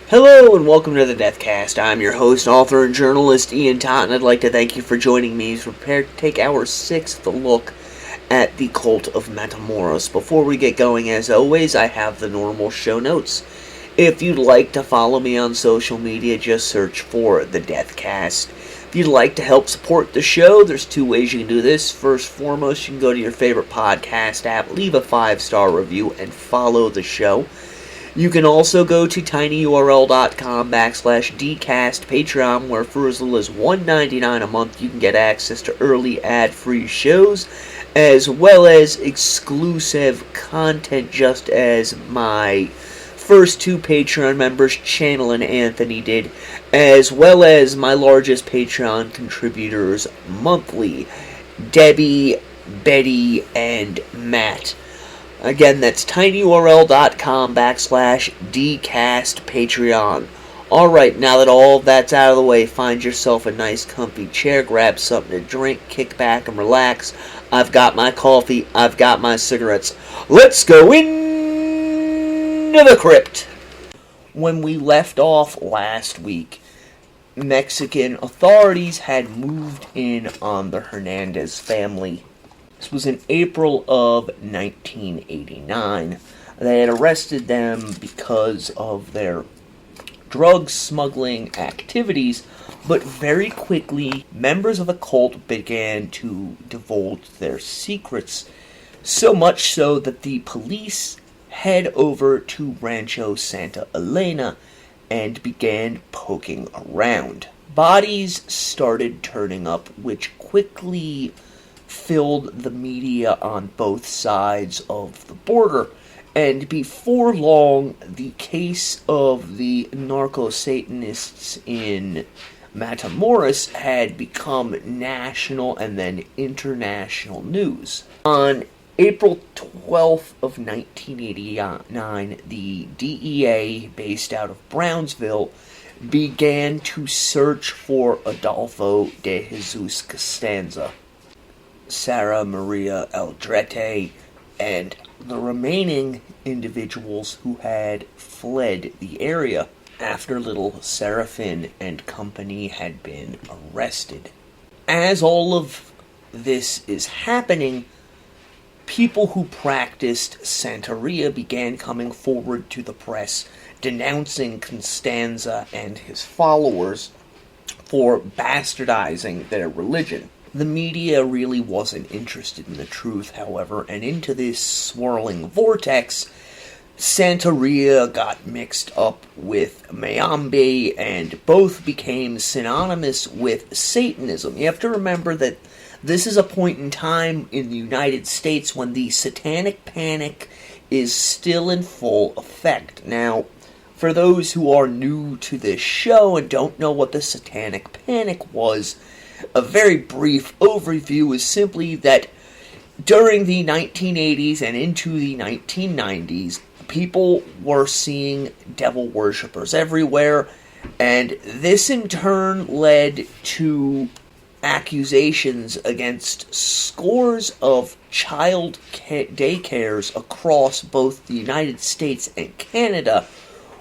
Hello and welcome to the Deathcast. I'm your host, author, and journalist Ian Tott, and I'd like to thank you for joining me as we prepare to take our sixth look at the cult of Matamoros. Before we get going, as always, I have the normal show notes. If you'd like to follow me on social media, just search for the Deathcast. If you'd like to help support the show, there's two ways you can do this. First and foremost, you can go to your favorite podcast app, leave a 5-star review, and follow the show. You can also go to tinyurl.com/dcast Patreon, where for as little as $1.99 a month, you can get access to early ad-free shows, as well as exclusive content, just as my first two Patreon members, Channel and Anthony, did, as well as my largest Patreon contributors monthly, Debbie, Betty, and Matt. Again, that's tinyurl.com/dcast Patreon. Alright, now that all of that's out of the way, find yourself a nice comfy chair, grab something to drink, kick back and relax. I've got my coffee, I've got my cigarettes. Let's go into the crypt! When we left off last week, Mexican authorities had moved in on the Hernandez family. This was in April of 1989. They had arrested them because of their drug smuggling activities, but very quickly, members of the cult began to divulge their secrets, so much so that the police head over to Rancho Santa Elena and began poking around. Bodies started turning up, which quickly filled the media on both sides of the border, and before long, the case of the narco-Satanists in Matamoros had become national and then international news. On April 12th of 1989, the DEA, based out of Brownsville, began to search for Adolfo de Jesus Costanza, Sara Maria Aldrete, and the remaining individuals who had fled the area after Little Serafin and company had been arrested. As all of this is happening, people who practiced Santeria began coming forward to the press, denouncing Costanza and his followers for bastardizing their religion. The media really wasn't interested in the truth, however, and into this swirling vortex, Santeria got mixed up with Mayambe, and both became synonymous with Satanism. You have to remember that this is a point in time in the United States when the Satanic Panic is still in full effect. Now, for those who are new to this show and don't know what the Satanic Panic was, a very brief overview is simply that during the 1980s and into the 1990s, people were seeing devil worshippers everywhere, and this in turn led to accusations against scores of child daycares across both the United States and Canada,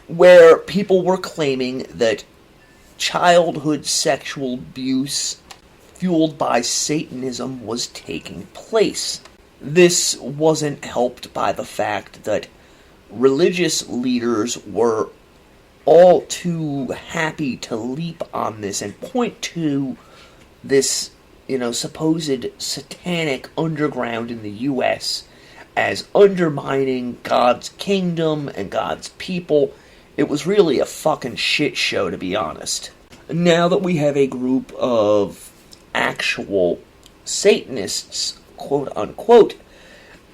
where people were claiming that childhood sexual abuse fueled by Satanism was taking place. This wasn't helped by the fact that religious leaders were all too happy to leap on this and point to this, supposed satanic underground in the U.S. as undermining God's kingdom and God's people. It was really a fucking shit show, to be honest. Now that we have a group of actual Satanists, quote-unquote,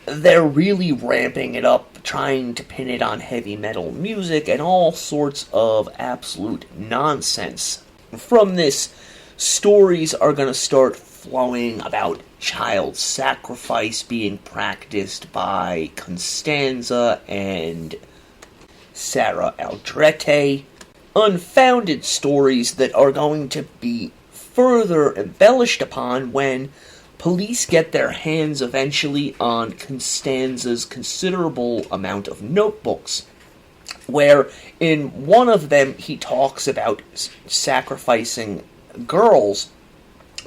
they're really ramping it up, trying to pin it on heavy metal music and all sorts of absolute nonsense. From this, stories are going to start flowing about child sacrifice being practiced by Costanza and Sara Aldrete, unfounded stories that are going to be further embellished upon when police get their hands eventually on Costanza's considerable amount of notebooks. where in one of them he talks about sacrificing girls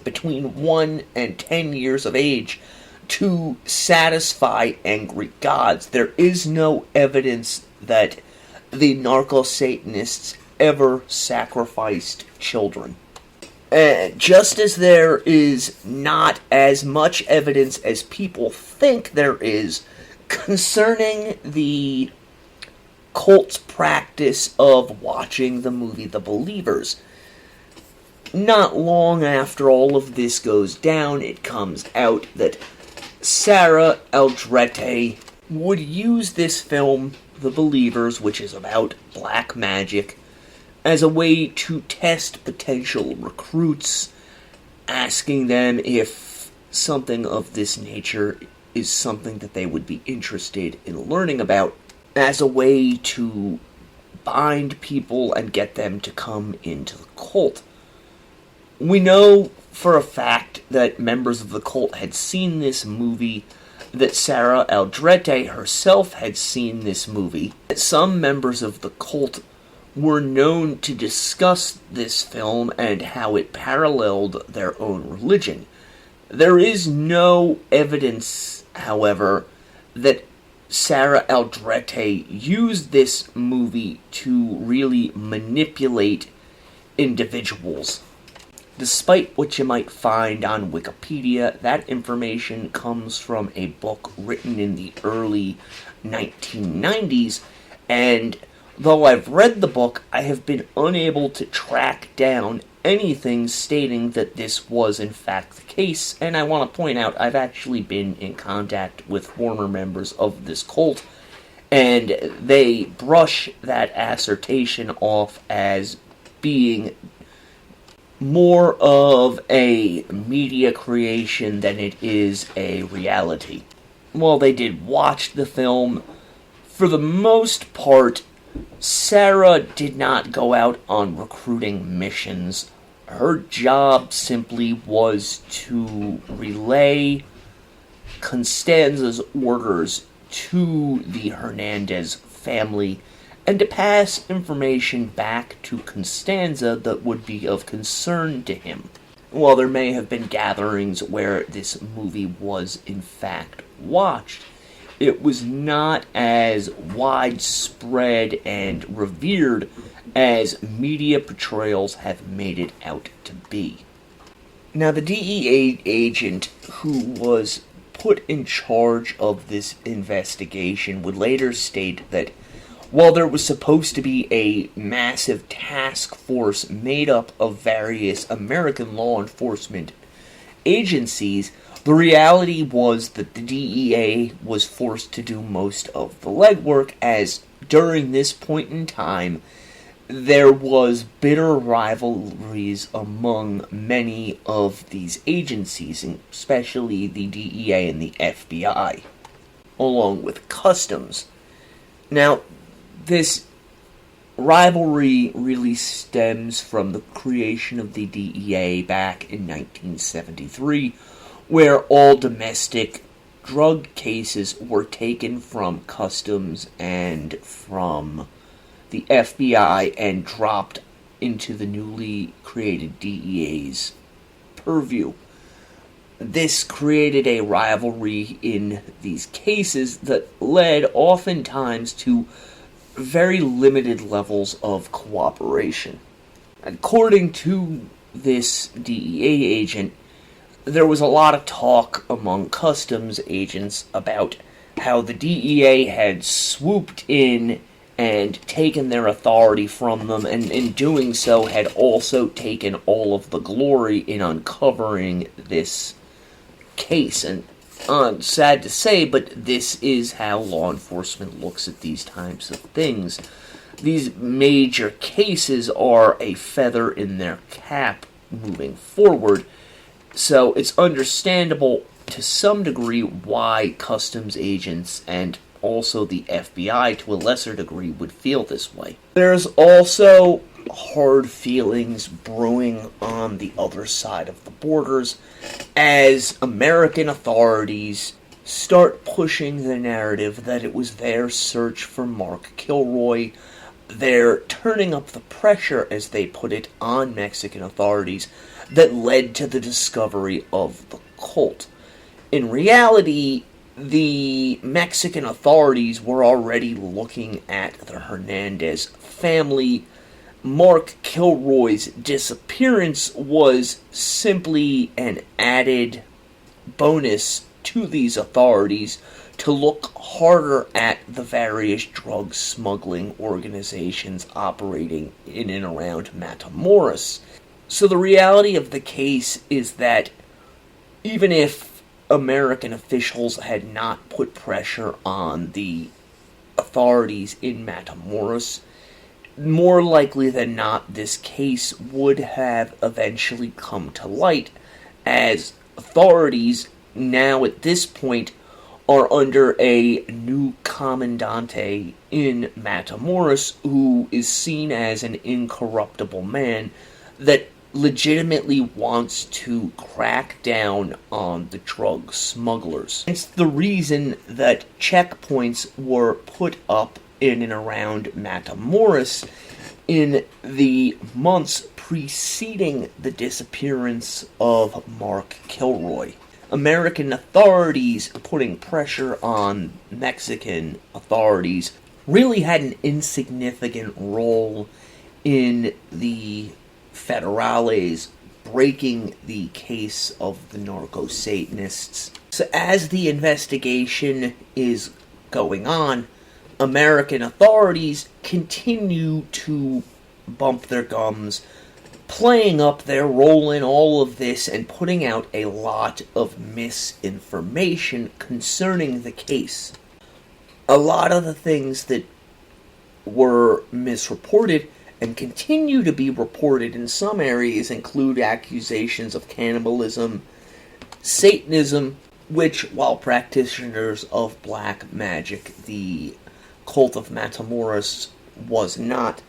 between 1 and 10 years of age to satisfy angry gods. There is no evidence that the narco-Satanists ever sacrificed children. Just as there is not as much evidence as people think there is concerning the cult's practice of watching the movie The Believers. Not long after all of this goes down, it comes out that Sarah Aldrete would use this film, The Believers, which is about black magic, as a way to test potential recruits, asking them if something of this nature is something that they would be interested in learning about, as a way to bind people and get them to come into the cult. We know for a fact that members of the cult had seen this movie, that Sarah Aldrete herself had seen this movie, that some members of the cult were known to discuss this film and how it paralleled their own religion. There is no evidence, however, that Sarah Aldrete used this movie to really manipulate individuals. Despite what you might find on Wikipedia, that information comes from a book written in the early 1990s, and though I've read the book, I have been unable to track down anything stating that this was in fact the case, and I want to point out I've actually been in contact with former members of this cult, and they brush that assertion off as being more of a media creation than it is a reality. While they did watch the film, for the most part, Sarah did not go out on recruiting missions. Her job simply was to relay Constanza's orders to the Hernandez family and to pass information back to Constanza that would be of concern to him. While there may have been gatherings where this movie was in fact watched, it was not as widespread and revered as media portrayals have made it out to be. Now, the DEA agent who was put in charge of this investigation would later state that while there was supposed to be a massive task force made up of various American law enforcement agencies, the reality was that the DEA was forced to do most of the legwork, as during this point in time, there was bitter rivalries among many of these agencies, especially the DEA and the FBI, along with Customs. Now, this rivalry really stems from the creation of the DEA back in 1973, where all domestic drug cases were taken from Customs and from the FBI and dropped into the newly created DEA's purview. This created a rivalry in these cases that led oftentimes to very limited levels of cooperation. According to this DEA agent, there was a lot of talk among Customs agents about how the DEA had swooped in and taken their authority from them, and in doing so had also taken all of the glory in uncovering this case. And sad to say, but this is how law enforcement looks at these types of things. These major cases are a feather in their cap moving forward, so it's understandable to some degree why Customs agents and also the FBI to a lesser degree would feel this way. There's also hard feelings brewing on the other side of the borders, as American authorities start pushing the narrative that it was their search for Mark Kilroy. They're turning up the pressure, as they put it, on Mexican authorities that led to the discovery of the cult. In reality, the Mexican authorities were already looking at the Hernandez family. Mark Kilroy's disappearance was simply an added bonus to these authorities to look harder at the various drug smuggling organizations operating in and around Matamoros. So the reality of the case is that even if American officials had not put pressure on the authorities in Matamoros, more likely than not, this case would have eventually come to light, as authorities now at this point are under a new commandante in Matamoros, who is seen as an incorruptible man that legitimately wants to crack down on the drug smugglers. It's the reason that checkpoints were put up in and around Matamoros in the months preceding the disappearance of Mark Kilroy. American authorities putting pressure on Mexican authorities really had an insignificant role in the federales breaking the case of the narco-Satanists. So as the investigation is going on, American authorities continue to bump their gums, playing up their role in all of this and putting out a lot of misinformation concerning the case. A lot of the things that were misreported and continue to be reported in some areas include accusations of cannibalism, Satanism, which, while practitioners of black magic, the cult of Matamoros was not,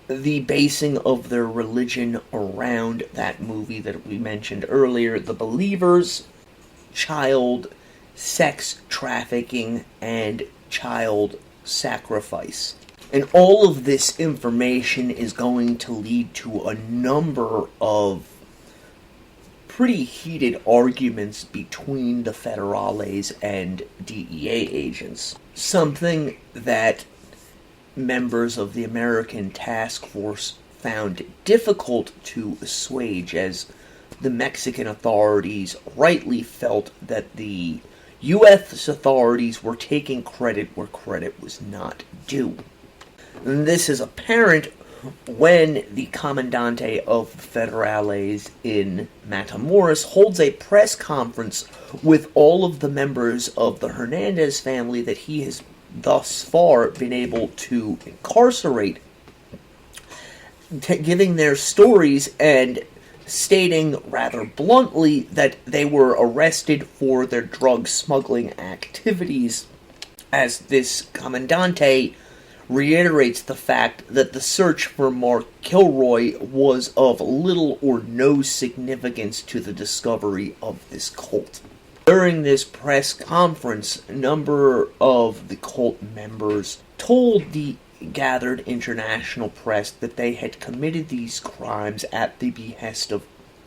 the basing of their religion around that movie that we mentioned earlier, The Believers, child sex trafficking, and child sacrifice. And all of this information is going to lead to a number of pretty heated arguments between the federales and DEA agents. Something that members of the American task force found difficult to assuage, as the Mexican authorities rightly felt that the U.S. authorities were taking credit where credit was not due. And this is apparent when the Commandante of the Federales in Matamoros holds a press conference with all of the members of the Hernandez family that he has thus far been able to incarcerate, giving their stories and stating rather bluntly that they were arrested for their drug smuggling activities, as this Commandante reiterates the fact that the search for Mark Kilroy was of little or no significance to the discovery of this cult. During this press conference, a number of the cult members told the gathered international press that they had committed these crimes at the behest of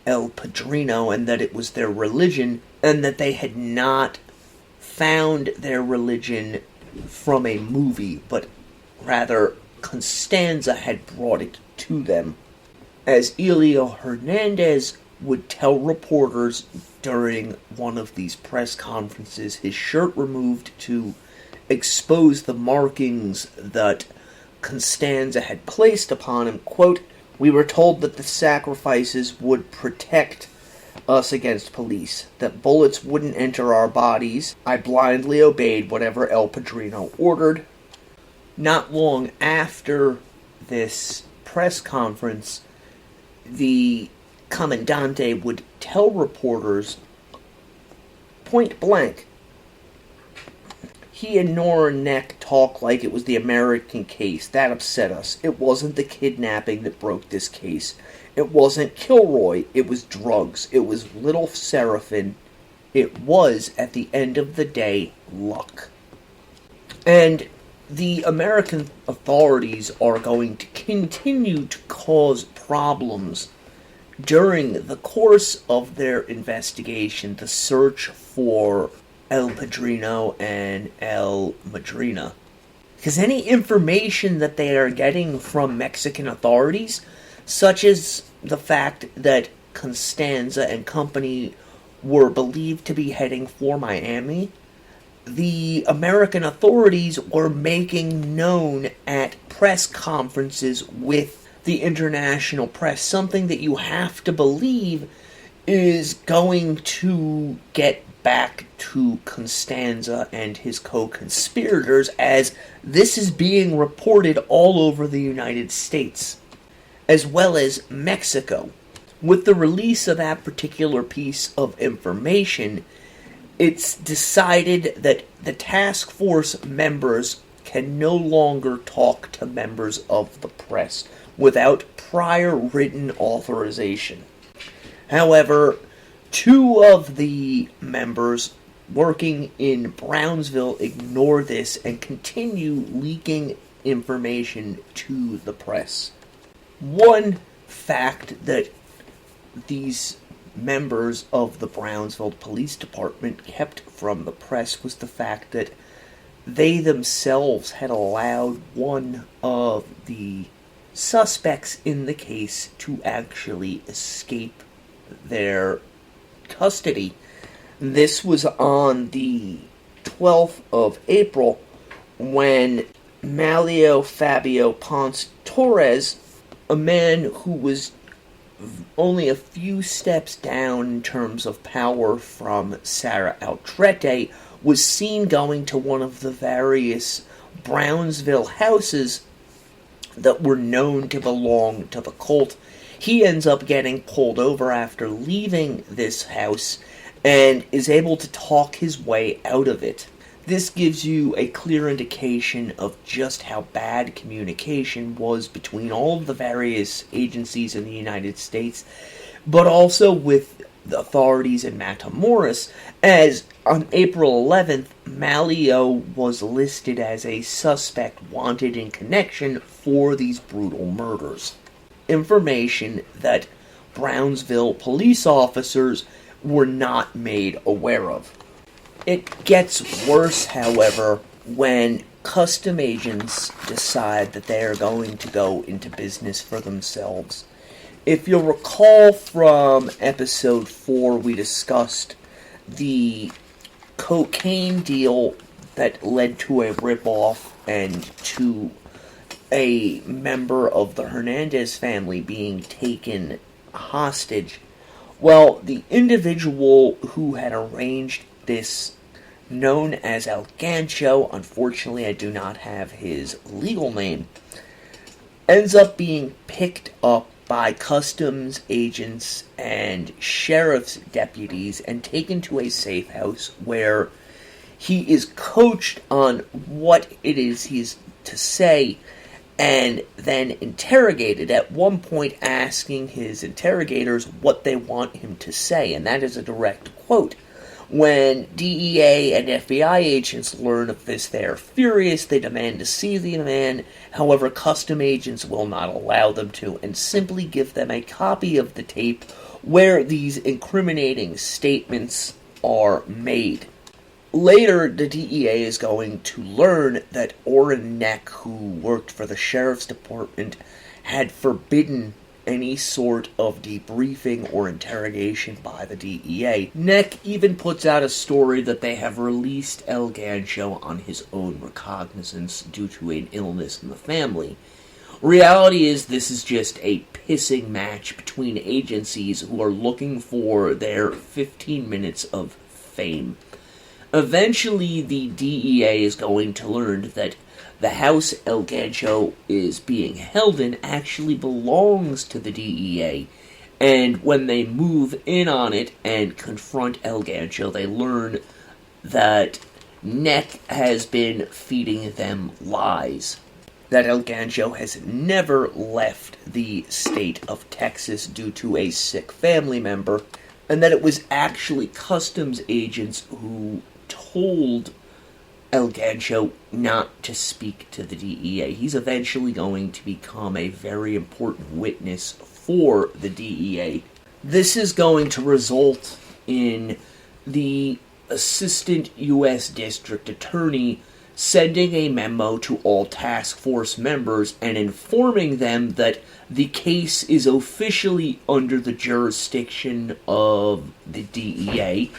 El Padrino, and that it was their religion, and that they had not found their religion from a movie, but rather Constanza had brought it to them. As Elio Hernandez would tell reporters during one of these press conferences, his shirt removed to expose the markings that Constanza had placed upon him, quote, "We were told that the sacrifices would protect us against police, that bullets wouldn't enter our bodies. I blindly obeyed whatever El Padrino ordered." Not long after this press conference, the Commandante would tell reporters point blank, "He and Nora Neck talk like it was the American case. That upset us. It wasn't the kidnapping that broke this case. It wasn't Kilroy. It was drugs. It was Little Serafin. It was, at the end of the day, luck. And the American authorities are going to continue to cause problems during the course of their investigation, the search for El Padrino and El Madrina. Because any information that they are getting from Mexican authorities, such as the fact that Constanza and company were believed to be heading for Miami, the American authorities were making known at press conferences with the international press, something that you have to believe is going to get back to Constanza and his co-conspirators, as this is being reported all over the United States, as well as Mexico. With the release of that particular piece of information, it's decided that the task force members can no longer talk to members of the press without prior written authorization. However, two of the members working in Brownsville ignore this and continue leaking information to the press. One fact that these members of the Brownsville Police Department kept from the press was the fact that they themselves had allowed one of the suspects in the case to actually escape their custody. This was on the 12th of April when Malio Fabio Ponce Torres, a man who was only a few steps down in terms of power from Sarah Altrete, was seen going to one of the various Brownsville houses that were known to belong to the cult. He ends up getting pulled over after leaving this house and is able to talk his way out of it. This gives you a clear indication of just how bad communication was between all of the various agencies in the United States, but also with the authorities in Matamoros, as on April 11th, Malio was listed as a suspect wanted in connection for these brutal murders. Information that Brownsville police officers were not made aware of. It gets worse, however, when custom agents decide that they are going to go into business for themselves. If you'll recall from episode 4, we discussed the cocaine deal that led to a ripoff and to a member of the Hernandez family being taken hostage. Well, the individual who had arranged this, known as El Gancho, unfortunately I do not have his legal name, ends up being picked up by customs agents and sheriff's deputies and taken to a safe house where he is coached on what it is he's to say and then interrogated, at one point asking his interrogators what they want him to say, and that is a direct quote. When DEA and FBI agents learn of this, they are furious. They demand to see the man. However, custom agents will not allow them to and simply give them a copy of the tape where these incriminating statements are made. Later, the DEA is going to learn that Orrin Neck, who worked for the sheriff's department, had forbidden any sort of debriefing or interrogation by the DEA. Neck even puts out a story that they have released El Gancho on his own recognizance due to an illness in the family. Reality is, this is just a pissing match between agencies who are looking for their 15 minutes of fame. Eventually, the DEA is going to learn that the house El Gancho is being held in actually belongs to the DEA, and when they move in on it and confront El Gancho, they learn that Neck has been feeding them lies. That El Gancho has never left the state of Texas due to a sick family member, and that it was actually customs agents who told El Gancho not to speak to the DEA. He's eventually going to become a very important witness for the DEA. This is going to result in the Assistant U.S. District Attorney sending a memo to all task force members and informing them that the case is officially under the jurisdiction of the DEA,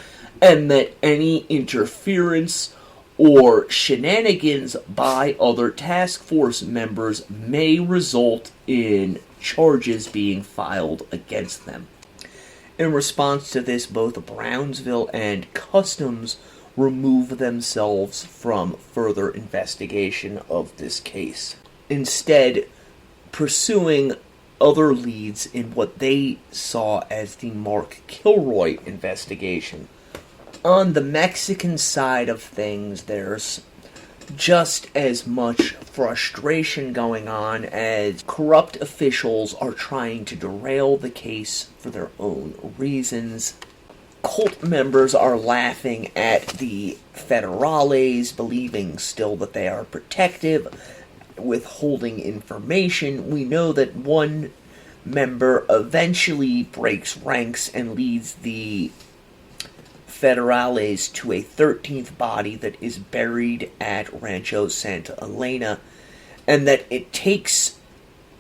and that any interference or shenanigans by other task force members may result in charges being filed against them. In response to this, both Brownsville and Customs remove themselves from further investigation of this case, instead pursuing other leads in what they saw as the Mark Kilroy investigation. On the Mexican side of things, there's just as much frustration going on as corrupt officials are trying to derail the case for their own reasons. Cult members are laughing at the federales, believing still that they are protective, withholding information. We know that one member eventually breaks ranks and leads the federales to a 13th body that is buried at Rancho Santa Elena, and that it takes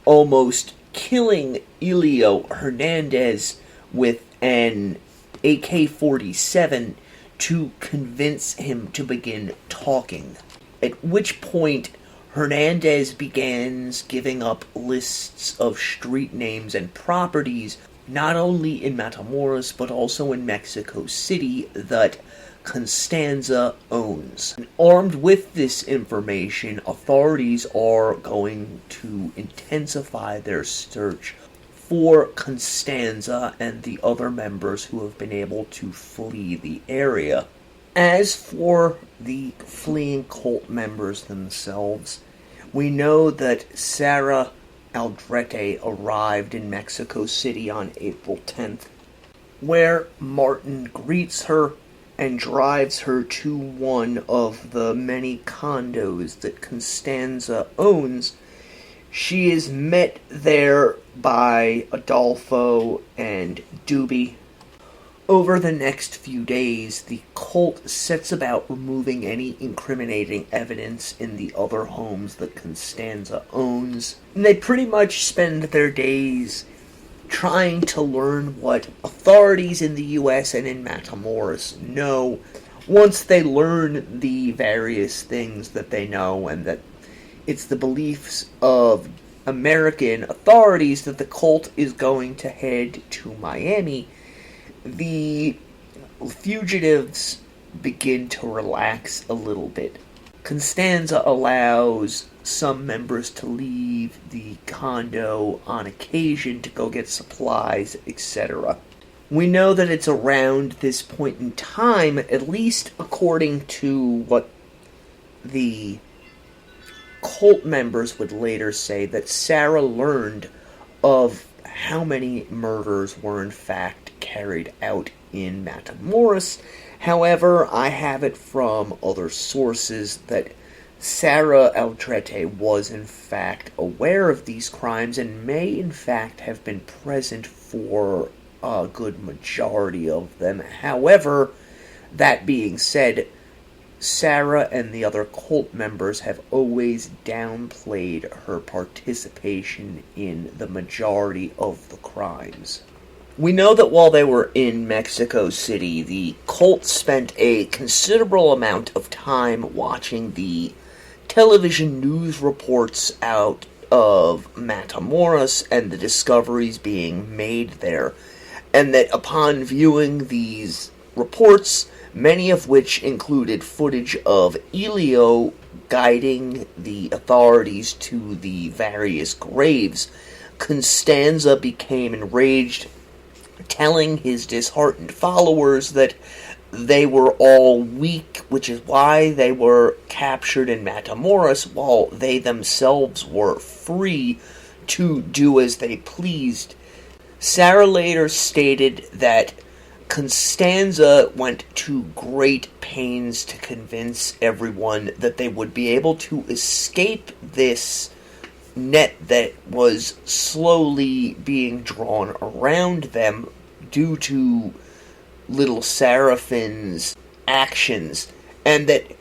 almost killing Elio Hernandez with an AK-47 to convince him to begin talking, at which point Hernandez begins giving up lists of street names and properties, not only in Matamoros, but also in Mexico City, that Constanza owns. And armed with this information, authorities are going to intensify their search for Constanza and the other members who have been able to flee the area. As for the fleeing cult members themselves, we know that Sarah Aldrete arrived in Mexico City on April 10th, where Martin greets her and drives her to one of the many condos that Constanza owns. She is met there by Adolfo and Doobie. Over the next few days, the cult sets about removing any incriminating evidence in the other homes that Constanza owns. And they pretty much spend their days trying to learn what authorities in the U.S. and in Matamoros know. Once they learn the various things that they know, and that it's the beliefs of American authorities that the cult is going to head to Miami, the fugitives begin to relax a little bit. Constanza allows some members to leave the condo on occasion to go get supplies, etc. We know that it's around this point in time, at least according to what the cult members would later say, that Sarah learned of how many murders were in fact carried out in Matamoros. However, I have it from other sources that Sarah Aldrete was in fact aware of these crimes and may in fact have been present for a good majority of them. However, that being said, Sarah and the other cult members have always downplayed her participation in the majority of the crimes. We know that while they were in Mexico City, the cult spent a considerable amount of time watching the television news reports out of Matamoros and the discoveries being made there, and that upon viewing these reports, many of which included footage of Elio guiding the authorities to the various graves, Constanza became enraged, telling his disheartened followers that they were all weak, which is why they were captured in Matamoros, while they themselves were free to do as they pleased. Sarah later stated that Constanza went to great pains to convince everyone that they would be able to escape this net that was slowly being drawn around them due to Little Serafin's actions, and that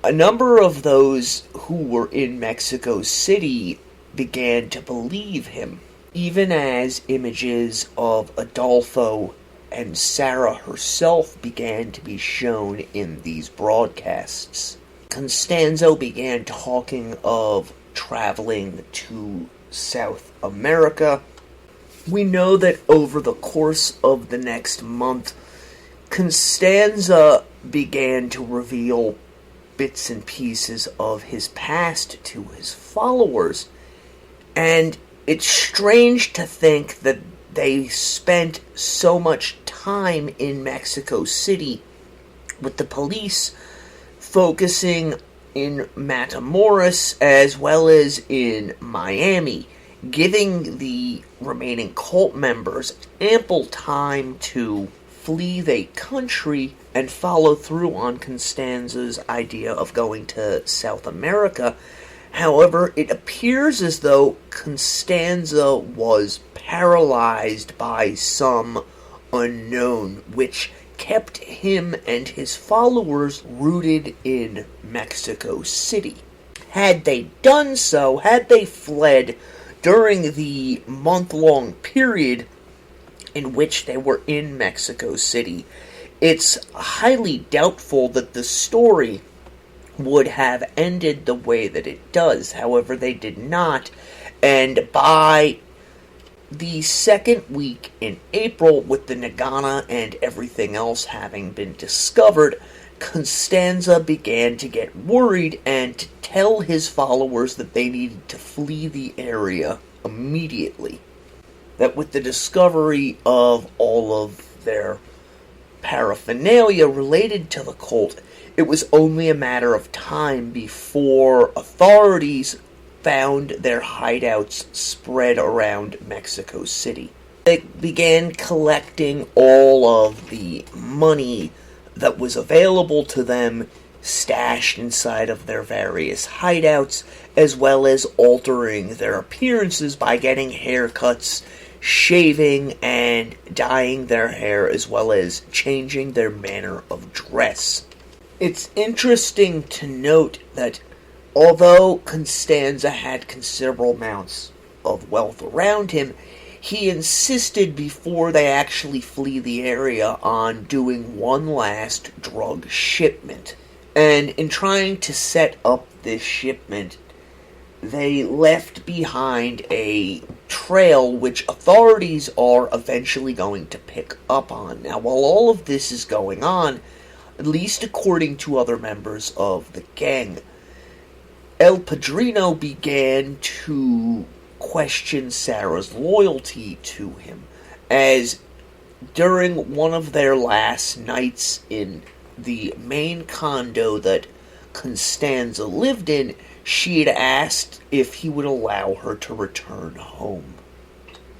a number of those who were in Mexico City began to believe him, even as images of Adolfo and Sarah herself began to be shown in these broadcasts. Constanzo began talking of traveling to South America. We know that over the course of the next month, Constanza began to reveal bits and pieces of his past to his followers, and it's strange to think that they spent so much time in Mexico City with the police focusing in Matamoros as well as in Miami, giving the remaining cult members ample time to flee the country and follow through on Constanza's idea of going to South America. However, it appears as though Constanza was paralyzed by some unknown, which kept him and his followers rooted in Mexico City. Had they done so, had they fled during the month-long period in which they were in Mexico City, it's highly doubtful that the story would have ended the way that it does. However, they did not, and by the second week in April, with the Nagana and everything else having been discovered, Constanza began to get worried and to tell his followers that they needed to flee the area immediately. That with the discovery of all of their paraphernalia related to the cult, it was only a matter of time before authorities found their hideouts spread around Mexico City. They began collecting all of the money that was available to them, stashed inside of their various hideouts, as well as altering their appearances by getting haircuts, shaving, and dyeing their hair, as well as changing their manner of dress. It's interesting to note that although Constanza had considerable amounts of wealth around him, he insisted before they actually flee the area on doing one last drug shipment. And in trying to set up this shipment, they left behind a trail which authorities are eventually going to pick up on. Now, while all of this is going on, at least according to other members of the gang, El Padrino began to question Sarah's loyalty to him, as during one of their last nights in the main condo that Constanza lived in, she had asked if he would allow her to return home.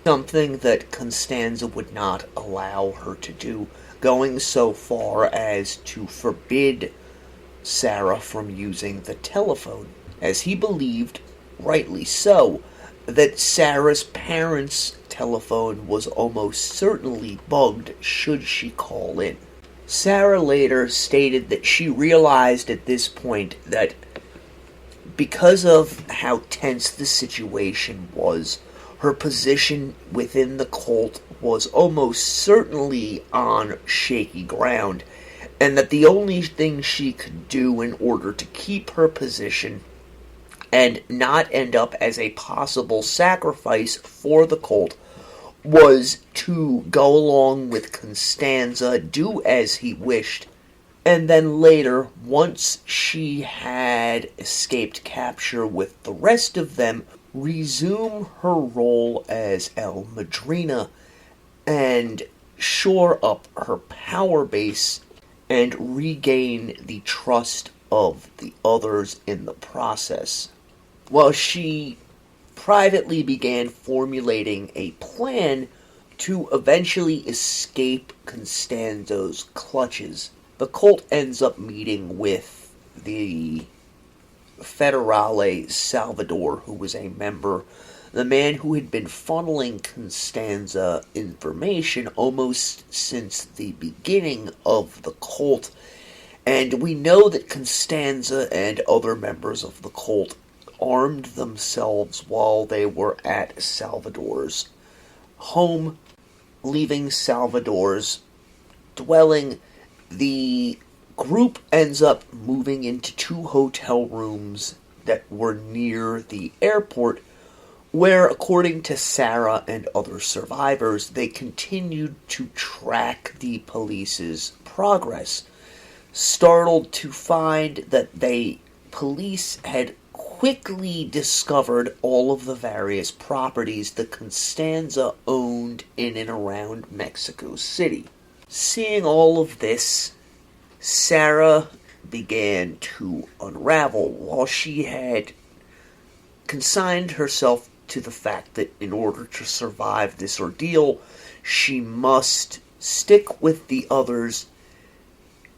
Something that Constanza would not allow her to do, going so far as to forbid Sarah from using the telephone, as he believed, rightly so, that Sarah's parents' telephone was almost certainly bugged should she call in. Sarah later stated that she realized at this point that because of how tense the situation was, her position within the cult was almost certainly on shaky ground, and that the only thing she could do in order to keep her position and not end up as a possible sacrifice for the cult was to go along with Constanza, do as he wished, and then later, once she had escaped capture with the rest of them, resume her role as El Madrina and shore up her power base and regain the trust of the others in the process. While she privately began formulating a plan To eventually escape Constanzo's clutches, the cult ends up meeting with the Federale Salvador, who was a member, the man who had been funneling Constanza information almost since the beginning of the cult. And we know that Constanza and other members of the cult armed themselves while they were at Salvador's home. Leaving Salvador's dwelling, the group ends up moving into 2 hotel rooms that were near the airport, where, according to Sarah and other survivors, they continued to track the police's progress. Startled to find that police had quickly discovered all of the various properties that Constanza owned in and around Mexico City. Seeing all of this, Sarah began to unravel. While she had consigned herself to the fact that in order to survive this ordeal, she must stick with the others,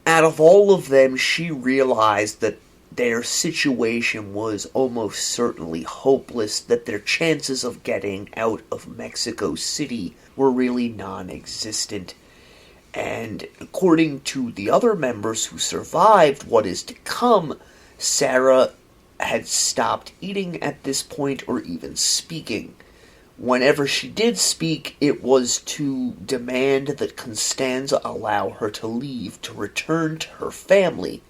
out of all of them, she realized that their situation was almost certainly hopeless, that their chances of getting out of Mexico City were really non-existent. And according to the other members who survived what is to come, Sarah had stopped eating at this point or even speaking. Whenever she did speak, it was to demand that Constanza allow her to leave to return to her family.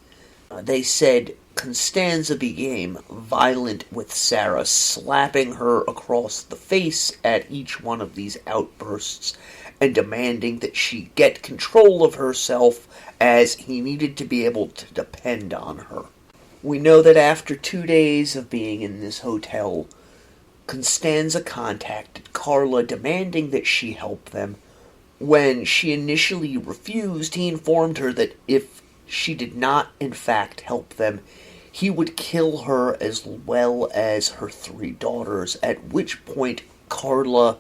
They said Constanza became violent with Sarah, slapping her across the face at each one of these outbursts and demanding that she get control of herself, as he needed to be able to depend on her. We know that after 2 days of being in this hotel, Constanza contacted Carla demanding that she help them. When she initially refused, he informed her that if she did not in fact help them, he would kill her as well as her 3 daughters, at which point Carla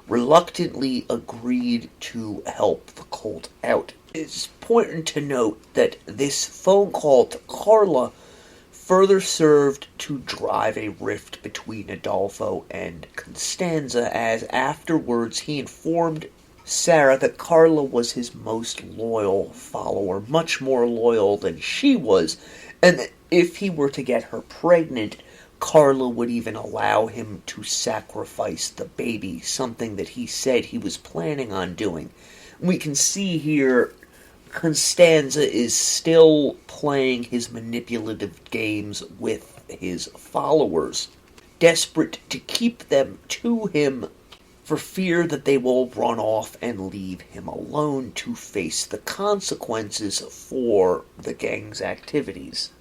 reluctantly agreed to help the cult out. It's important to note that this phone call to Carla further served to drive a rift between Adolfo and Constanza, as afterwards he informed Sarah that Carla was his most loyal follower, much more loyal than she was, and that if he were to get her pregnant, Carla would even allow him to sacrifice the baby, something that he said he was planning on doing. We can see here Constanza is still playing his manipulative games with his followers, desperate to keep them to him for fear that they will run off and leave him alone to face the consequences for the gang's activities.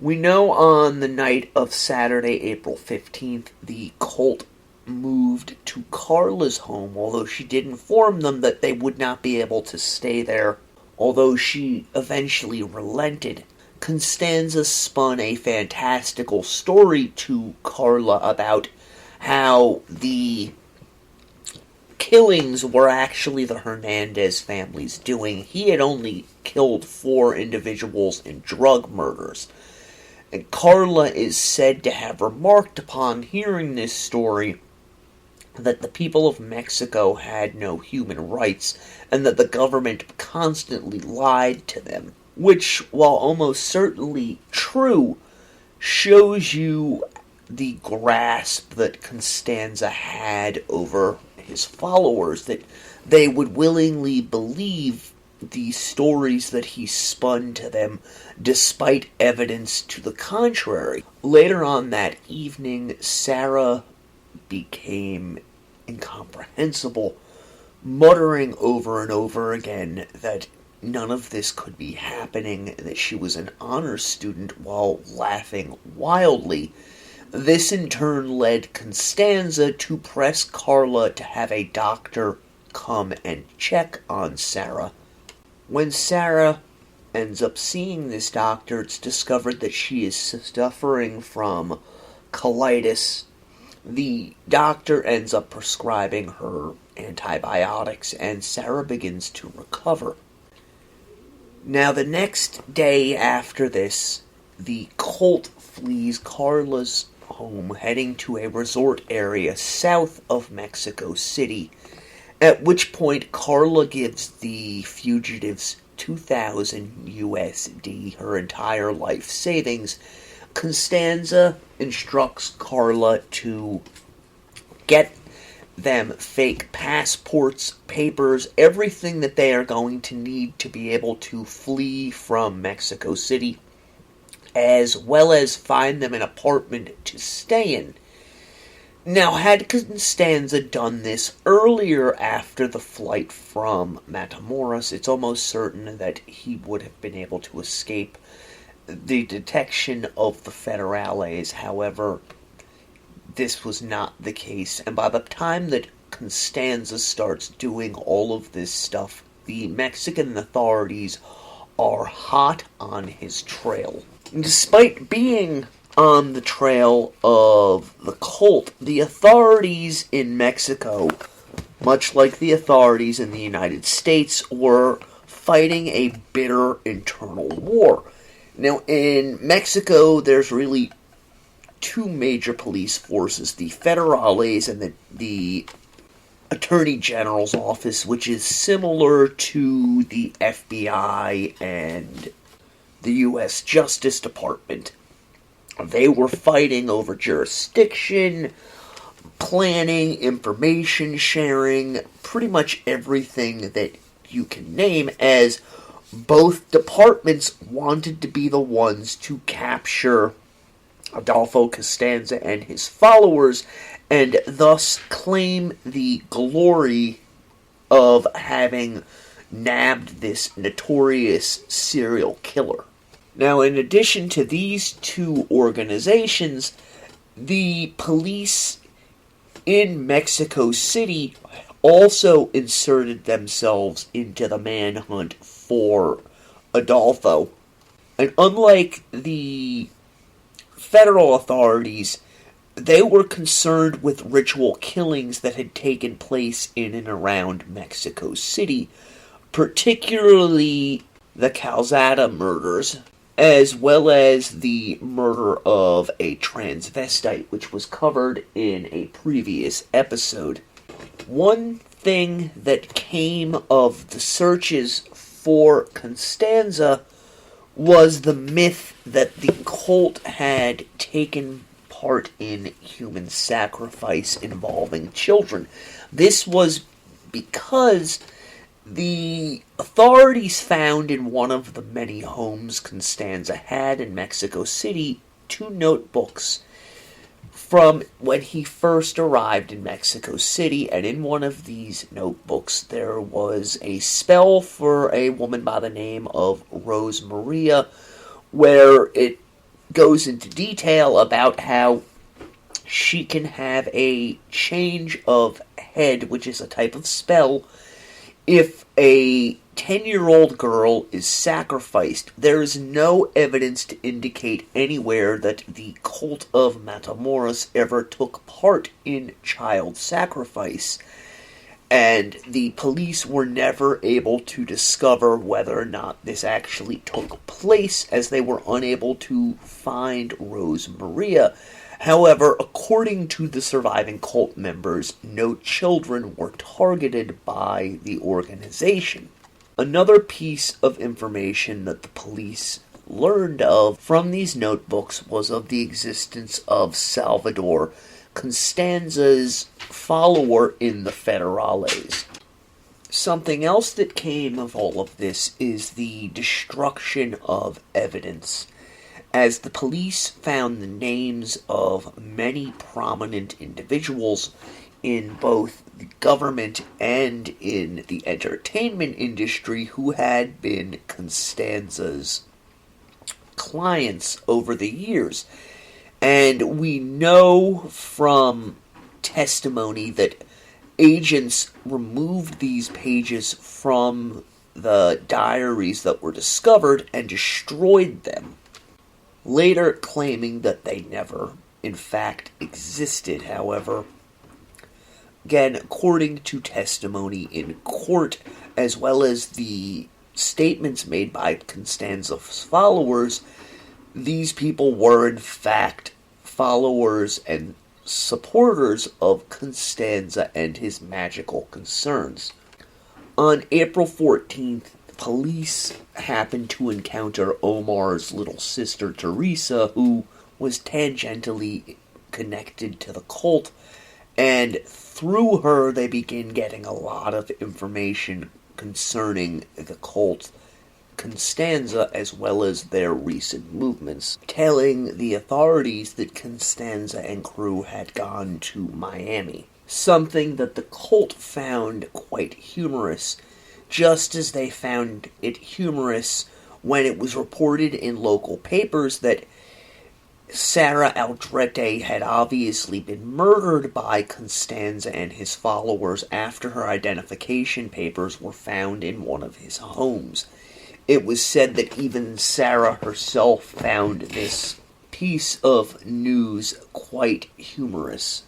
We know on the night of Saturday, April 15th, the cult moved to Carla's home, although she did inform them that they would not be able to stay there. Although she eventually relented, Constanza spun a fantastical story to Carla about how the killings were actually the Hernandez family's doing. He had only killed 4 individuals in drug murders. And Carla is said to have remarked upon hearing this story that the people of Mexico had no human rights, and that the government constantly lied to them, which, while almost certainly true, shows you the grasp that Constanza had over his followers, that they would willingly believe the stories that he spun to them, despite evidence to the contrary. Later on that evening, Sarah became incomprehensible, muttering over and over again that none of this could be happening, that she was an honors student, while laughing wildly. This in turn led Constanza to press Carla to have a doctor come and check on Sarah. When Sarah ends up seeing this doctor, it's discovered that she is suffering from colitis, The doctor ends up prescribing her antibiotics, and Sarah begins to recover. Now, the next day after this, the cult flees Carla's home, heading to a resort area south of Mexico City, at which point Carla gives the fugitives 2,000 USD, her entire life savings. Constanza instructs Carla to get them fake passports, papers, everything that they are going to need to be able to flee from Mexico City, as well as find them an apartment to stay in. Now, had Constanza done this earlier after the flight from Matamoros, it's almost certain that he would have been able to escape the detection of the federales. However, this was not the case, and by the time that Constanza starts doing all of this stuff, the Mexican authorities are hot on his trail. Despite being on the trail of the cult, the authorities in Mexico, much like the authorities in the United States, were fighting a bitter internal war. Now, in Mexico, there's really two major police forces, the federales and the Attorney General's office, which is similar to the FBI and the U.S. Justice Department. They were fighting over jurisdiction, planning, information sharing, pretty much everything that you can name, as both departments wanted to be the ones to capture Adolfo Constanza and his followers, and thus claim the glory of having nabbed this notorious serial killer. Now, in addition to these two organizations, the police in Mexico City also inserted themselves into the manhunt for Adolfo. And unlike the federal authorities, they were concerned with ritual killings that had taken place in and around Mexico City, particularly the Calzada murders, as well as the murder of a transvestite, which was covered in a previous episode. One thing that came of the searches for Constanza was the myth that the cult had taken part in human sacrifice involving children. This was because the authorities found in one of the many homes Constanza had in Mexico City 2 notebooks from when he first arrived in Mexico City, and in one of these notebooks there was a spell for a woman by the name of Rose Maria, where it goes into detail about how she can have a change of head, which is a type of spell, if a 10-year-old girl is sacrificed. There is no evidence to indicate anywhere that the cult of Matamoros ever took part in child sacrifice, and the police were never able to discover whether or not this actually took place, as they were unable to find Rose Maria. However, according to the surviving cult members, no children were targeted by the organization. Another piece of information that the police learned of from these notebooks was of the existence of Salvador, Constanza's follower in the Federales. Something else that came of all of this is the destruction of evidence, as the police found the names of many prominent individuals in both the government and in the entertainment industry who had been Constanza's clients over the years. And we know from testimony that agents removed these pages from the diaries that were discovered and destroyed them, later claiming that they never in fact existed. However, again, according to testimony in court, as well as the statements made by Constanza's followers, these people were in fact followers and supporters of Constanza and his magical concerns. On April 14th, police happened to encounter Omar's little sister Teresa, who was tangentially connected to the cult, and through her they begin getting a lot of information concerning the cult, Constanza, as well as their recent movements, telling the authorities that Constanza and crew had gone to Miami, something that the cult found quite humorous, just as they found it humorous when it was reported in local papers that Sarah Aldrete had obviously been murdered by Constanza and his followers after her identification papers were found in one of his homes. It was said that even Sarah herself found this piece of news quite humorous.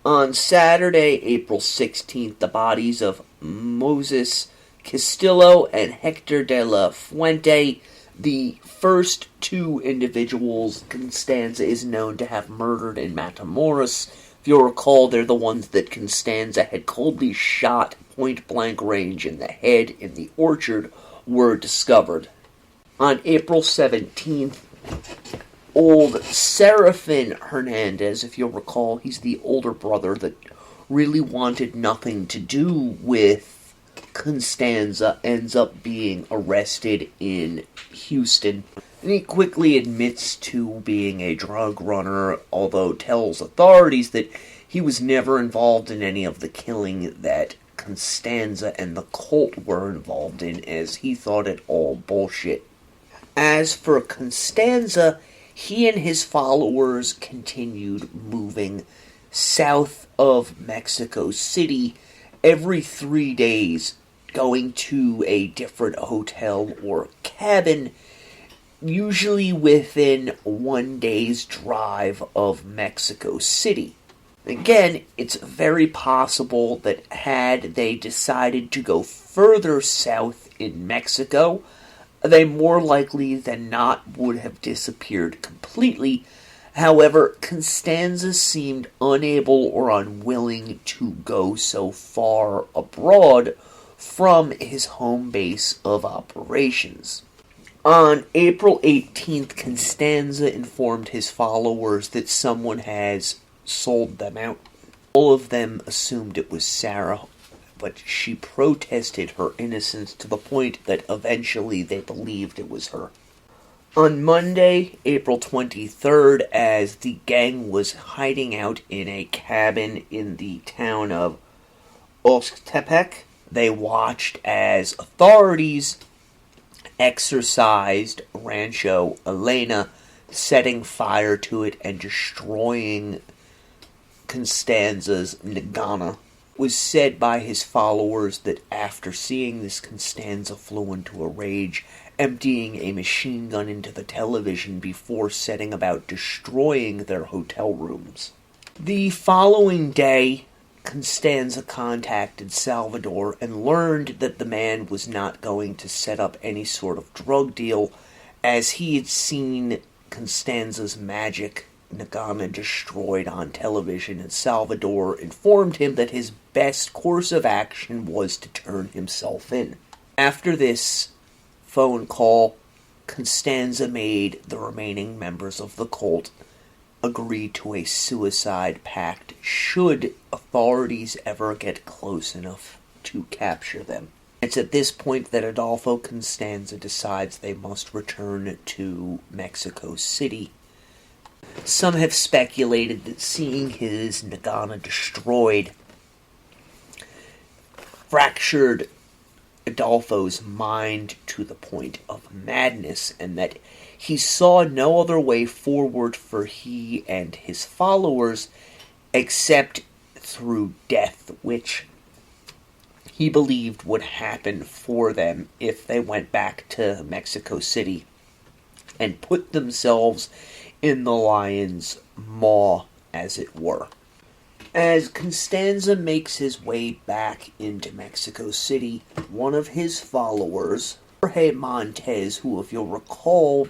On Saturday, April 16th, the bodies of Moses Castillo and Hector de la Fuente, the first two individuals Constanza is known to have murdered in Matamoros. If you'll recall, they're the ones that Constanza had coldly shot point-blank range in the head in the orchard, were discovered. On April 17th, old Serafin Hernandez, if you'll recall, he's the older brother that really wanted nothing to do with Constanza, ends up being arrested in Houston. And he quickly admits to being a drug runner, although tells authorities that he was never involved in any of the killing that Constanza and the cult were involved in, as he thought it all bullshit. As for Constanza, he and his followers continued moving south of Mexico City every 3 days, going to a different hotel or cabin, usually within 1 day's drive of Mexico City. Again, it's very possible that had they decided to go further south in Mexico, they more likely than not would have disappeared completely. However, Constanza seemed unable or unwilling to go so far abroad from his home base of operations. On April 18th, Constanza informed his followers that someone has sold them out. All of them assumed it was Sarah, but she protested her innocence to the point that eventually they believed it was her. On Monday, April 23rd, as the gang was hiding out in a cabin in the town of Oxtepec, they watched as authorities exorcised Rancho Elena, setting fire to it and destroying Constanza's Nagana. It was said by his followers that after seeing this, Constanza flew into a rage, emptying a machine gun into the television before setting about destroying their hotel rooms. The following day, Constanza contacted Salvador and learned that the man was not going to set up any sort of drug deal, as he had seen Constanza's magic Nagana destroyed on television, and Salvador informed him that his best course of action was to turn himself in. After this phone call, Constanza made the remaining members of the cult agree to a suicide pact should authorities ever get close enough to capture them. It's at this point that Adolfo Constanza decides they must return to Mexico City. Some have speculated that seeing his Nagana destroyed fractured Adolfo's mind to the point of madness, and that he saw no other way forward for he and his followers except through death, which he believed would happen for them if they went back to Mexico City and put themselves in the lion's maw, as it were. As Constanza makes his way back into Mexico City, one of his followers, Jorge Montes, who, if you'll recall,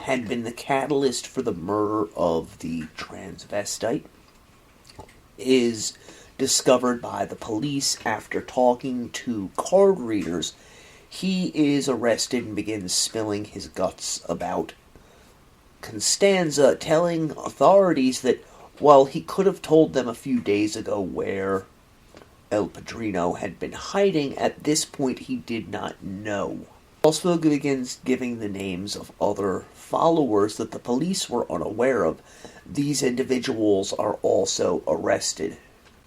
had been the catalyst for the murder of the transvestite, is discovered by the police after talking to card readers. He is arrested and begins spilling his guts about Constanza, telling authorities that while he could have told them a few days ago where El Padrino had been hiding, at this point he did not know. Also begins giving the names of other followers that the police were unaware of. These individuals are also arrested,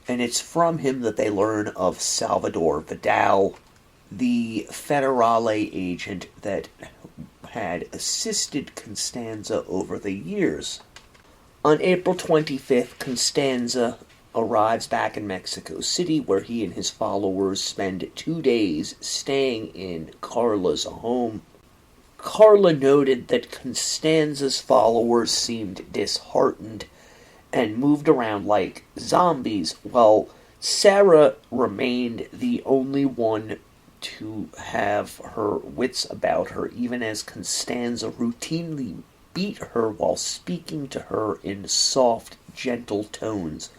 and it's from him that they learn of Salvador Vidal, the Federale agent that had assisted Constanza over the years. On April 25th, Constanza arrives back in Mexico City, where he and his followers spend 2 days staying in Carla's home. Carla noted that Constanza's followers seemed disheartened and moved around like zombies, while Sarah remained the only one to have her wits about her, even as Constanza routinely beat her while speaking to her in soft, gentle tones.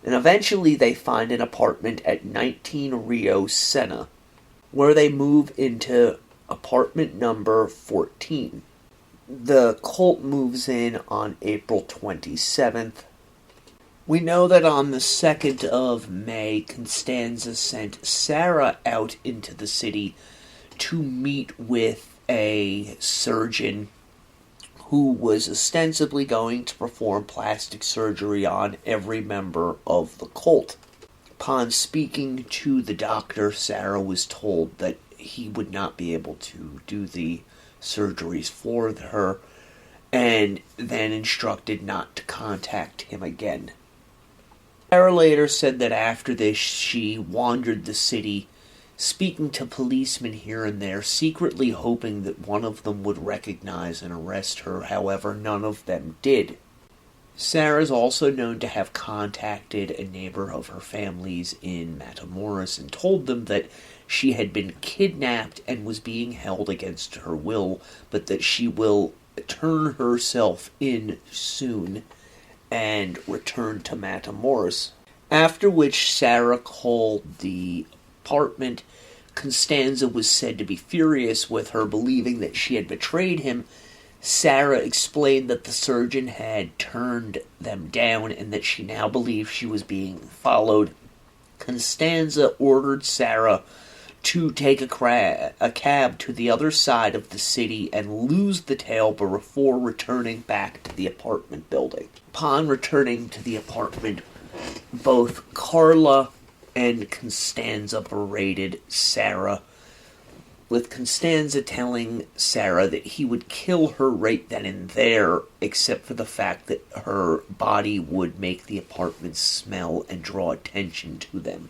And eventually they find an apartment at 19 Rio Sena, where they move into apartment number 14. The cult moves in on April 27th. We know that on the 2nd of May, Constanza sent Sarah out into the city to meet with a surgeon who was ostensibly going to perform plastic surgery on every member of the cult. Upon speaking to the doctor, Sarah was told that he would not be able to do the surgeries for her, and then instructed not to contact him again. Sarah later said that after this she wandered the city, speaking to policemen here and there, secretly hoping that one of them would recognize and arrest her. However, none of them did. Sarah is also known to have contacted a neighbor of her family's in Matamoros and told them that she had been kidnapped and was being held against her will, but that she will turn herself in soon and return to Matamoros. After which Sarah called the apartment. Constanza was said to be furious with her, believing that she had betrayed him. Sarah explained that the surgeon had turned them down and that she now believed she was being followed. Constanza ordered Sarah to take a cab to the other side of the city and lose the tail before returning back to the apartment building. Upon returning to the apartment, both Carla and Constanza berated Sarah, with Constanza telling Sarah that he would kill her right then and there, except for the fact that her body would make the apartment smell and draw attention to them.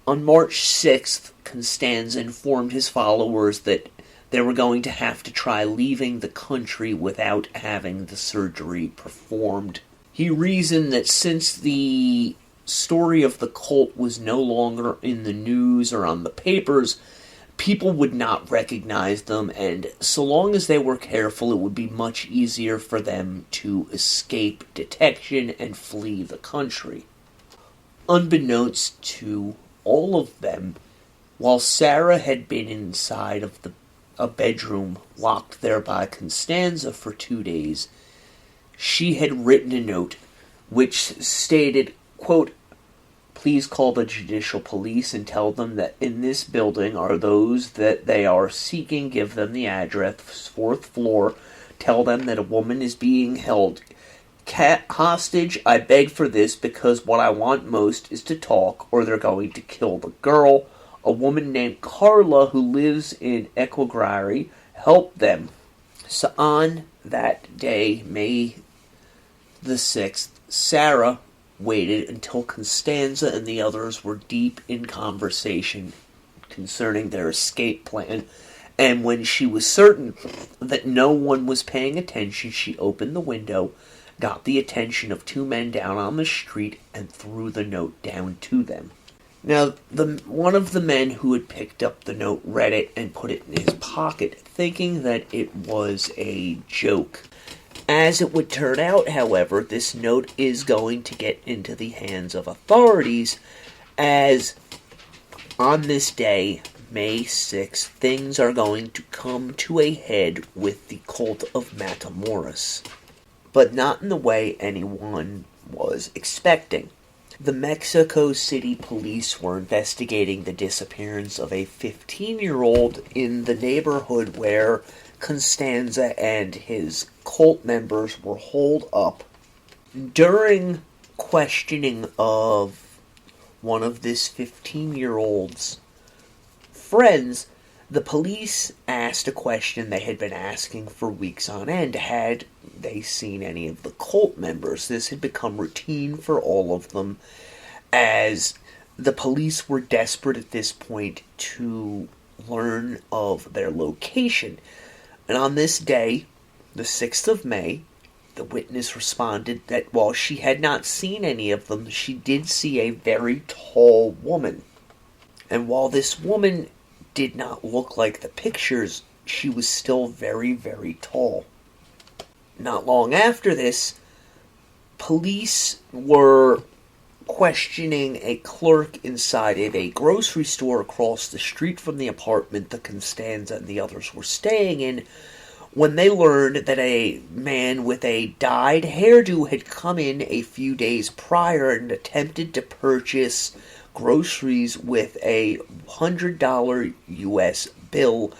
On March 6th, Constanza informed his followers that they were going to have to try leaving the country without having the surgery performed. He reasoned that since the story of the cult was no longer in the news or on the papers, people would not recognize them, and so long as they were careful, it would be much easier for them to escape detection and flee the country. Unbeknownst to all of them, while Sarah had been inside of a bedroom locked there by Constanza for 2 days, she had written a note which stated, quote, "Please call the judicial police and tell them that in this building are those that they are seeking. Give them the address, 4th floor. Tell them that a woman is being held hostage. I beg for this because what I want most is to talk, or they're going to kill the girl. A woman named Carla who lives in Equagrari. Help them." So on that day, May the 6th, Sarah waited until Constanza and the others were deep in conversation concerning their escape plan, And when she was certain that no one was paying attention, she opened the window, got the attention of two men down on the street, and threw the note down to them. Now, one of the men who had picked up the note read it and put it in his pocket, thinking that it was a joke. As it would turn out, however, this note is going to get into the hands of authorities, as on this day, May 6th, things are going to come to a head with the cult of Matamoros, but not in the way anyone was expecting. The Mexico City police were investigating the disappearance of a 15-year-old in the neighborhood where Constanza and his cult members were holed up. During questioning of one of this 15-year-old's friends, the police asked a question they had been asking for weeks on end. Had they seen any of the cult members? This had become routine for all of them, as the police were desperate at this point to learn of their location. And on this day, the 6th of May, the witness responded that while she had not seen any of them, she did see a very tall woman. And while this woman did not look like the pictures, she was still very, very tall. Not long after this, police were questioning a clerk inside of a grocery store across the street from the apartment that Constanza and the others were staying in, when they learned that a man with a dyed hairdo had come in a few days prior and attempted to purchase groceries with a $100 US bill,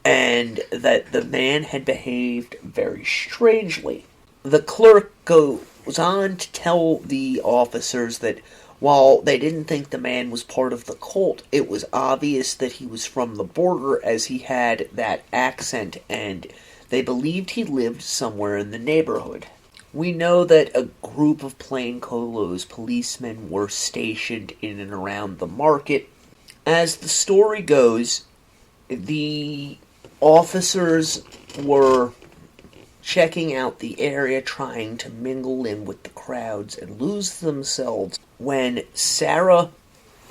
and that the man had behaved very strangely. The clerk goes on to tell the officers that while they didn't think the man was part of the cult, it was obvious that he was from the border, as he had that accent, and they believed he lived somewhere in the neighborhood. We know that a group of plainclothes policemen were stationed in and around the market. As the story goes, the officers were checking out the area, trying to mingle in with the crowds and lose themselves, when Sarah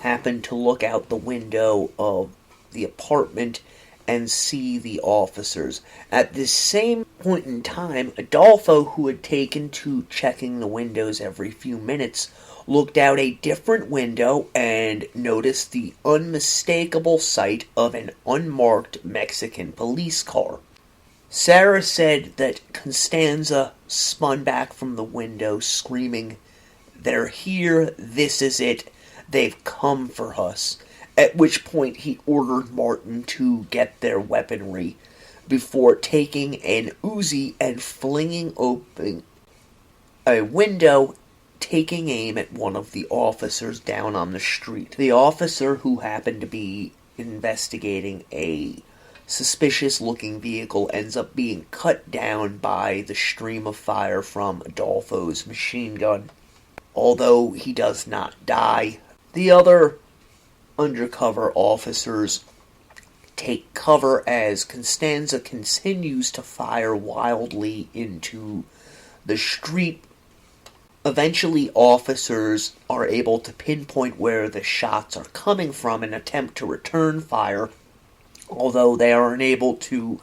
happened to look out the window of the apartment and see the officers. At this same point in time, Adolfo, who had taken to checking the windows every few minutes, looked out a different window and noticed the unmistakable sight of an unmarked Mexican police car. Sarah said that Constanza spun back from the window, screaming, "They're here, this is it, they've come for us," at which point he ordered Martin to get their weaponry before taking an Uzi and flinging open a window, taking aim at one of the officers down on the street. The officer, who happened to be investigating a suspicious-looking vehicle, ends up being cut down by the stream of fire from Adolfo's machine gun. Although he does not die, the other undercover officers take cover as Constanza continues to fire wildly into the street. Eventually, officers are able to pinpoint where the shots are coming from and attempt to return fire, although they are unable to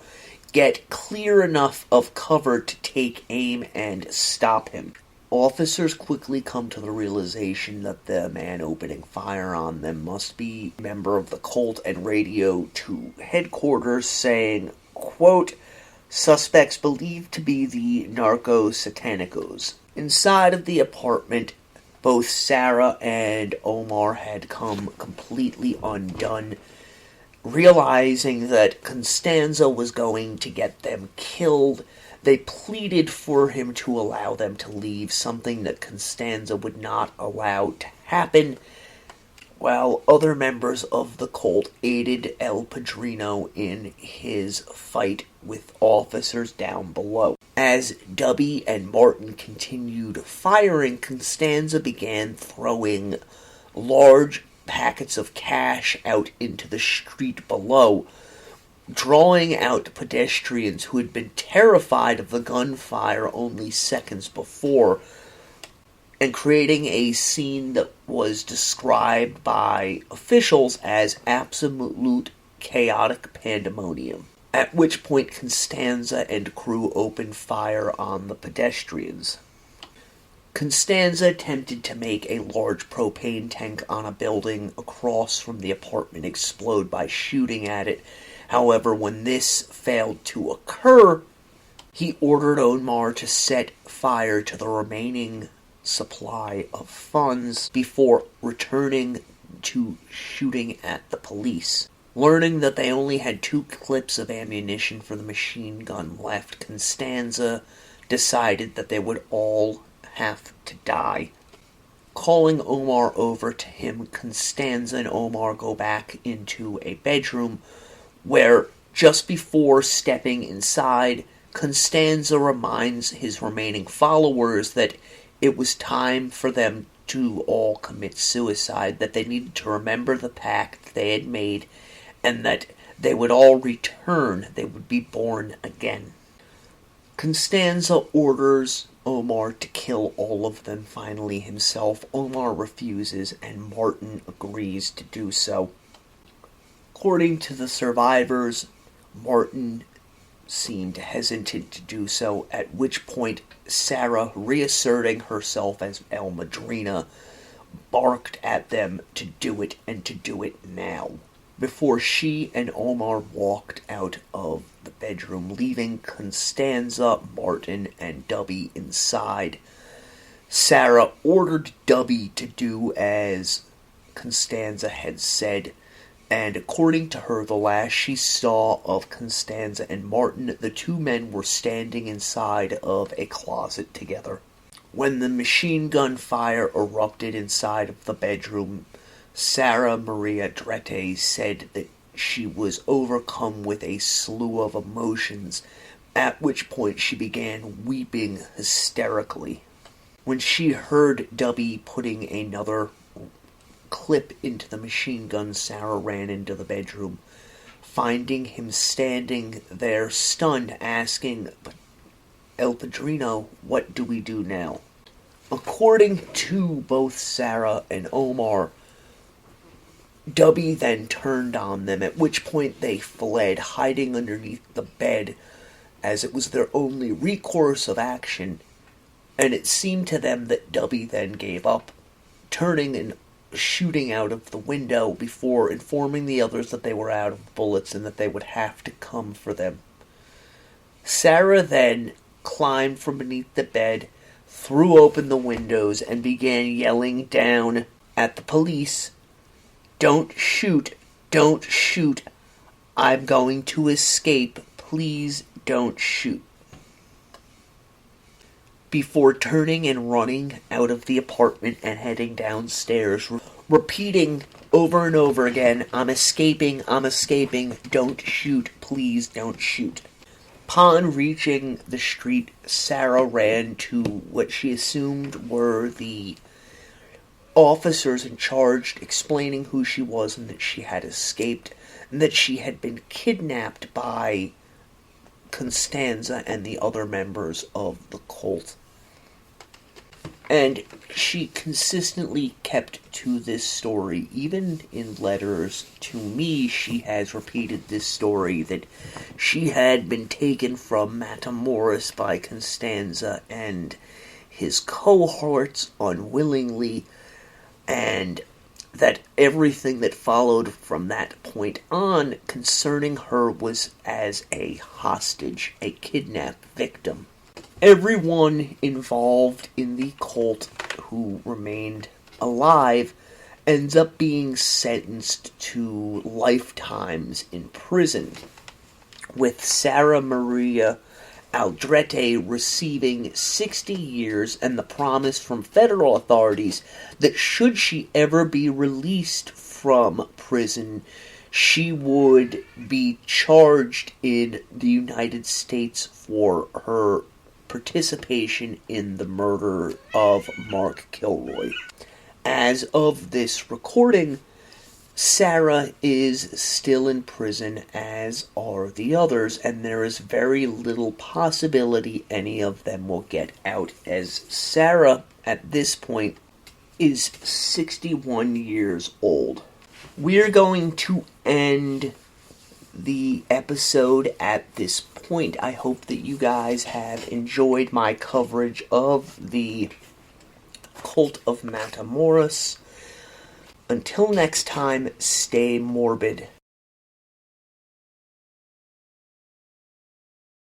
get clear enough of cover to take aim and stop him. Officers quickly come to the realization that the man opening fire on them must be a member of the cult, and radio to headquarters saying, quote, "Suspects believed to be the narco-satanicos." Inside of the apartment, both Sarah and Omar had come completely undone. Realizing that Constanza was going to get them killed, they pleaded for him to allow them to leave, something that Constanza would not allow to happen, while other members of the cult aided El Padrino in his fight with officers down below. As Dubby and Martin continued firing, Constanza began throwing large packets of cash out into the street below, drawing out pedestrians who had been terrified of the gunfire only seconds before, and creating a scene that was described by officials as absolute chaotic pandemonium. At which point Constanza and crew opened fire on the pedestrians. Constanza attempted to make a large propane tank on a building across from the apartment explode by shooting at it. However, when this failed to occur, he ordered Omar to set fire to the remaining supply of funds before returning to shooting at the police. Learning that they only had 2 clips of ammunition for the machine gun left, Constanza decided that they would all have to die. Calling Omar over to him, Constanza and Omar go back into a bedroom where, just before stepping inside, Constanza reminds his remaining followers that it was time for them to all commit suicide, that they needed to remember the pact they had made, and that they would all return, they would be born again. Constanza orders Omar to kill all of them finally himself. Omar refuses, and Martin agrees to do so. According to the survivors, Martin seemed hesitant to do so, at which point Sarah, reasserting herself as El Madrina, barked at them to do it, and to do it now, before she and Omar walked out of the bedroom, leaving Constanza, Martin, and Dubby inside. Sarah ordered Dubby to do as Constanza had said, and according to her, the last she saw of Constanza and Martin, the 2 men were standing inside of a closet together. When the machine gun fire erupted inside of the bedroom, Sarah Maria Drete said that she was overcome with a slew of emotions, at which point she began weeping hysterically. When she heard Dubby putting another clip into the machine gun, Sarah ran into the bedroom, finding him standing there stunned, asking, "El Padrino, what do we do now?" According to both Sarah and Omar, Dubby then turned on them, at which point they fled, hiding underneath the bed, as it was their only recourse of action, and it seemed to them that Dubby then gave up, turning and shooting out of the window before informing the others that they were out of bullets and that they would have to come for them. Sarah then climbed from beneath the bed, threw open the windows, and began yelling down at the police, "Don't shoot, don't shoot, I'm going to escape, please don't shoot," before turning and running out of the apartment and heading downstairs, repeating over and over again, I'm escaping, don't shoot, please don't shoot." Upon reaching the street, Sarah ran to what she assumed were the officers in charge, explaining who she was and that she had escaped, and that she had been kidnapped by Constanza and the other members of the cult. And she consistently kept to this story. Even in letters to me, she has repeated this story, that she had been taken from Matamoros by Constanza and his cohorts unwillingly, and that everything that followed from that point on concerning her was as a hostage, a kidnapped victim. Everyone involved in the cult who remained alive ends up being sentenced to lifetimes in prison, with Sarah Maria Aldrete receiving 60 years and the promise from federal authorities that should she ever be released from prison, she would be charged in the United States for her participation in the murder of Mark Kilroy. As of this recording, Sarah is still in prison, as are the others, and there is very little possibility any of them will get out, as Sarah, at this point, is 61 years old. We're going to end the episode at this point. I hope that you guys have enjoyed my coverage of the Cult of Matamoros. Until next time, stay morbid.